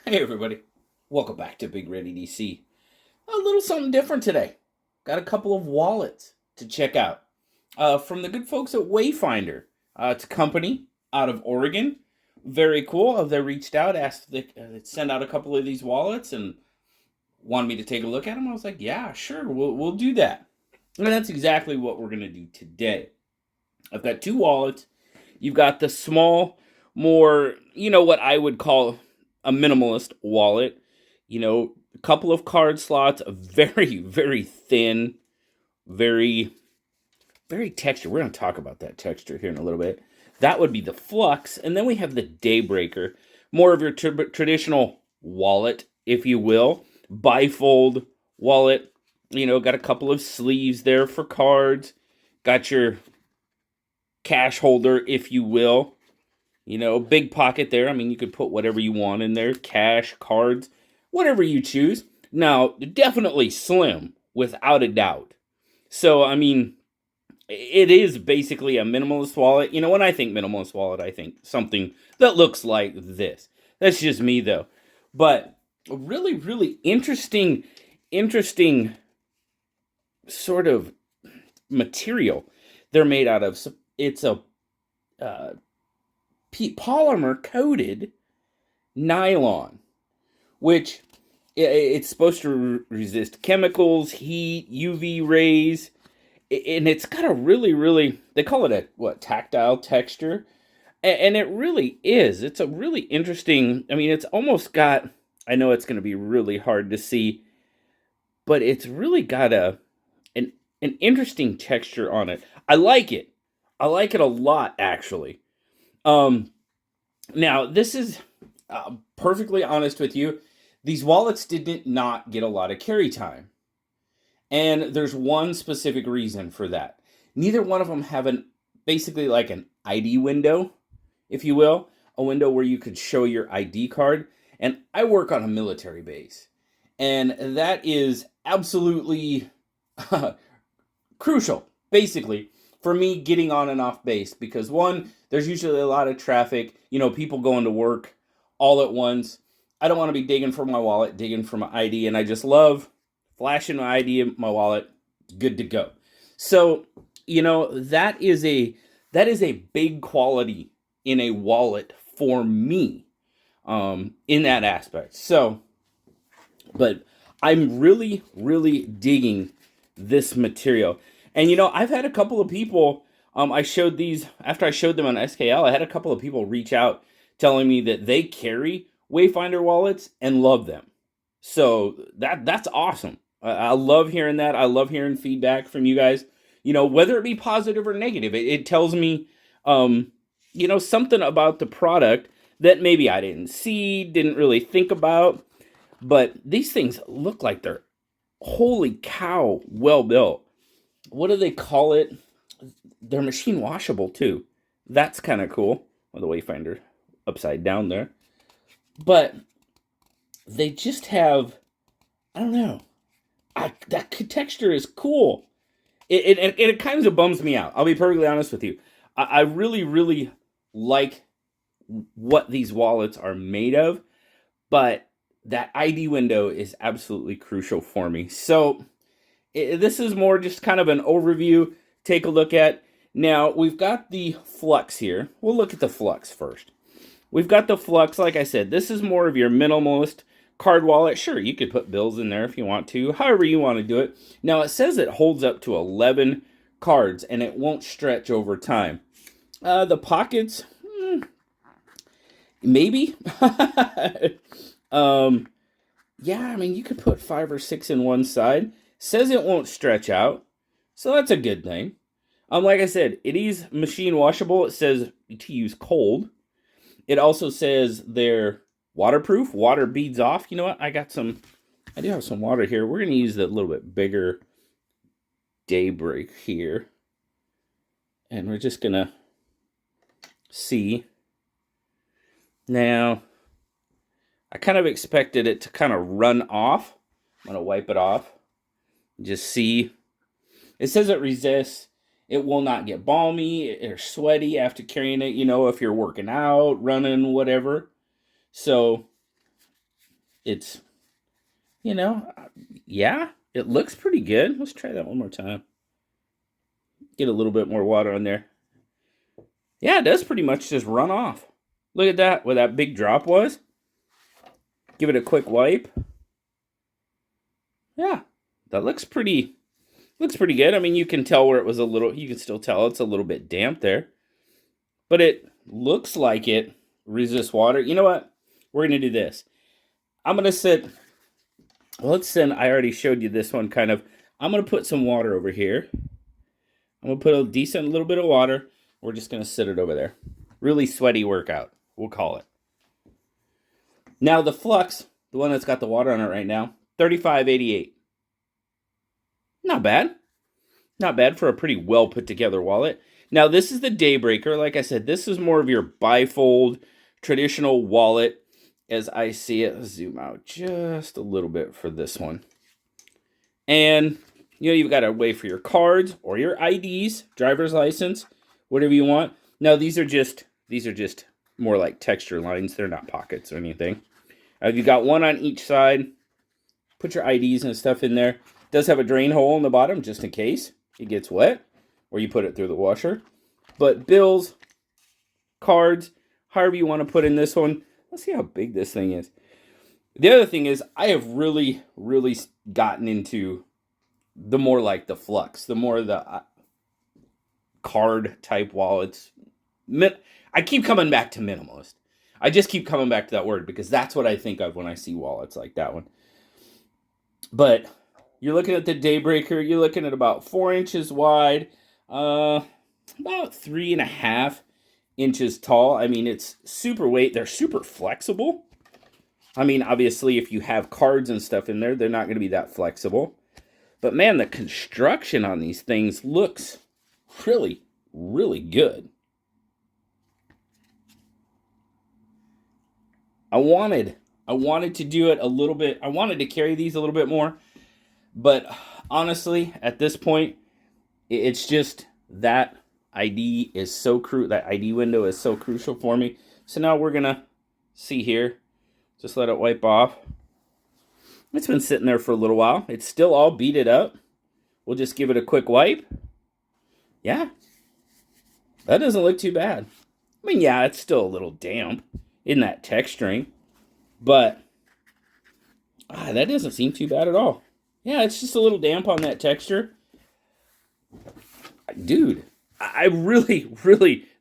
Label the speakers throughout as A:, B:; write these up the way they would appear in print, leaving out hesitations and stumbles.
A: Hey everybody, welcome back to BigRedEDC. A little something different today. Got a couple of wallets to check out from the good folks at Wayfinder. It's a company out of Oregon. Very cool. They reached out, asked if they'd send out a couple of these wallets, and wanted me to take a look at them. I was like, yeah, sure, we'll do that. And that's exactly what we're gonna do today. I've got two wallets. You've got the small, more, what I would call a minimalist wallet. A couple of card slots, a very, very thin, very, very textured. We're going to talk about that texture here in a little bit. That would be the Flux. And then we have the Daybreaker, more of your traditional wallet, if you will. Bifold wallet. Got a couple of sleeves there for cards. Got your cash holder, if you will. Big pocket there. I mean, you could put whatever you want in there. Cash, cards, whatever you choose. Now, definitely slim, without a doubt. So, I mean, it is basically a minimalist wallet. When I think minimalist wallet, I think something that looks like this. That's just me, though. But a really, really interesting sort of material they're made out of. So it's a polymer coated nylon, which it's supposed to resist chemicals, heat, UV rays, and it's got a really, really, they call it a tactile texture, and it really is. It's a really interesting. I mean, it's almost got. I know it's going to be really hard to see, but it's really got an interesting texture on it. I like it. I like it a lot, actually. Now, this is perfectly honest with you. These wallets did not get a lot of carry time. And there's one specific reason for that. Neither one of them have basically like an ID window, if you will, a window where you could show your ID card. And I work on a military base. And that is absolutely crucial, basically, for me getting on and off base, because one, there's usually a lot of traffic, people going to work all at once. I don't want to be digging for my wallet, digging for my ID, and I just love flashing my ID in my wallet, good to go. So, that is a big quality in a wallet for me, in that aspect. So, but I'm really, really digging this material. And I've had a couple of people, I showed these, after I showed them on SKL, I had a couple of people reach out telling me that they carry Wayfinder wallets and love them. So that's awesome. I love hearing that. I love hearing feedback from you guys, whether it be positive or negative. It tells me, something about the product that maybe I didn't see, didn't really think about. But these things look like they're, holy cow, well built. What do they call it? They're machine washable too. That's kind of cool. Well, the Wayfinder upside down there. But they just have, I don't know. That texture is cool. It kind of bums me out. I'll be perfectly honest with you. I really, really like what these wallets are made of. But that ID window is absolutely crucial for me. So this is more just kind of an overview. Take a look at. Now, we've got the Flux here. We'll look at the Flux first. We've got the Flux, like I said, this is more of your minimalist card wallet. Sure, you could put bills in there if you want to, however you want to do it. Now, it says it holds up to 11 cards, and it won't stretch over time. The pockets, maybe. Yeah, I mean, you could put 5 or 6 in one side. Says it won't stretch out, so that's a good thing. Like I said, it is machine washable. It says to use cold. It also says they're waterproof. Water beads off. You know what? I do have some water here. We're going to use the little bit bigger Daybreak here. And we're just going to see. Now, I kind of expected it to kind of run off. I'm going to wipe it off. Just see. It says it resists. It will not get balmy or sweaty after carrying it, if you're working out, running, whatever. So, it's, you know, yeah, it looks pretty good. Let's try that one more time. Get a little bit more water on there. Yeah, it does pretty much just run off. Look at that, where that big drop was. Give it a quick wipe. Yeah, that looks pretty good. I mean, you can tell where it was a little, you can still tell it's a little bit damp there. But it looks like it resists water. You know what? We're going to do this. I'm going to sit, well, let's send, I already showed you this one kind of. I'm going to put some water over here. I'm going to put a decent little bit of water. We're just going to sit it over there. Really sweaty workout, we'll call it. Now the Flux, the one that's got the water on it right now, $35.88. Not bad. Not bad for a pretty well put together wallet. Now this is the Daybreaker. Like I said, this is more of your bifold traditional wallet as I see it. Let's zoom out just a little bit for this one. And you know, you've got a way for your cards or your IDs, driver's license, whatever you want. Now these are just more like texture lines. They're not pockets or anything. You've got one on each side. Put your IDs and stuff in there. It does have a drain hole in the bottom just in case it gets wet, or you put it through the washer. But bills, cards, however you want to put in this one. Let's see how big this thing is. The other thing is, I have really, really gotten into the more like the Flux, the more the card type wallets. I keep coming back to minimalist. I just keep coming back to that word because that's what I think of when I see wallets like that one. But you're looking at the Daybreaker. You're looking at about 4 inches wide, about 3.5 inches tall. I mean, it's super weight. They're super flexible. I mean, obviously, if you have cards and stuff in there, they're not going to be that flexible. But man, the construction on these things looks really, really good. I wanted to do it a little bit. I wanted to carry these a little bit more. But honestly, at this point, it's just that ID is so that ID window is so crucial for me. So now we're going to see here. Just let it wipe off. It's been sitting there for a little while. It's still all beaded up. We'll just give it a quick wipe. Yeah. That doesn't look too bad. I mean, yeah, it's still a little damp in that texturing. But that doesn't seem too bad at all. Yeah, it's just a little damp on that texture. Dude, I really,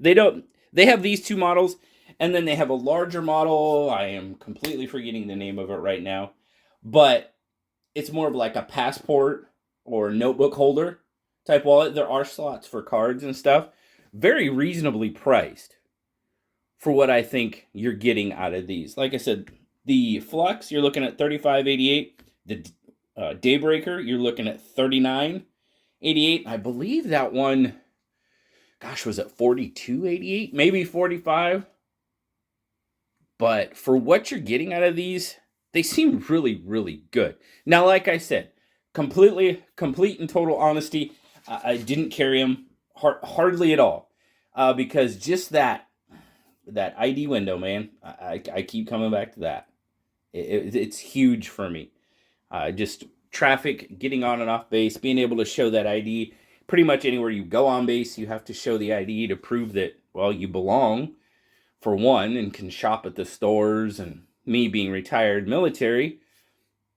A: they have these two models, and then they have a larger model. I am completely forgetting the name of it right now. But it's more of like a passport or notebook holder type wallet. There are slots for cards and stuff. Very reasonably priced for what I think you're getting out of these. Like I said, the Flux, you're looking at $35.88. The Daybreaker, you're looking at $39.88. I believe that one, gosh, was it $42.88? Maybe $45. But for what you're getting out of these, they seem really, really good. Now, like I said, complete and total honesty, I didn't carry them hardly at all. Because just that ID window, man, I keep coming back to that. It's huge for me. Just traffic, getting on and off base, being able to show that ID. Pretty much anywhere you go on base, you have to show the ID to prove that, well, you belong, for one, and can shop at the stores. And me being retired military,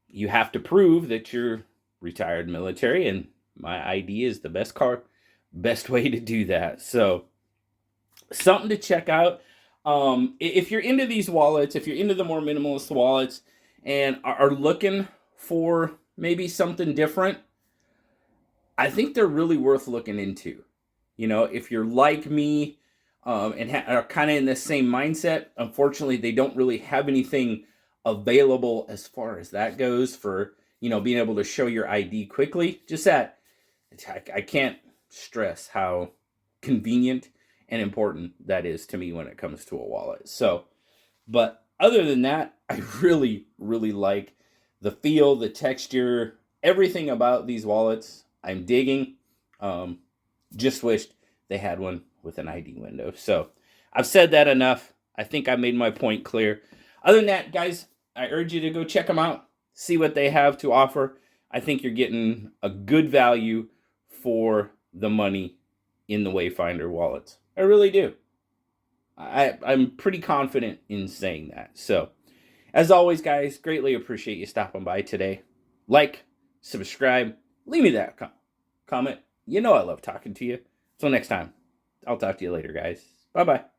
A: you have to prove that you're retired military, and my ID is the best way to do that. So, something to check out. If you're into these wallets, if you're into the more minimalist wallets and are looking for maybe something different, I think they're really worth looking into. You know, if you're like me and are kind of in the same mindset, unfortunately, they don't really have anything available as far as that goes for, you know, being able to show your ID quickly. Just that, I can't stress how convenient and important that is to me when it comes to a wallet. So, but other than that, I really, really like the feel, the texture, everything about these wallets. I'm digging. Just wished they had one with an ID window. So I've said that enough. I think I made my point clear. Other than that, guys, I urge you to go check them out, see what they have to offer. I think you're getting a good value for the money in the Wayfinder wallets. I really do. I'm pretty confident in saying that. So, as always, guys, greatly appreciate you stopping by today. Like, subscribe, leave me that comment. You know I love talking to you. Until next time, I'll talk to you later, guys. Bye-bye.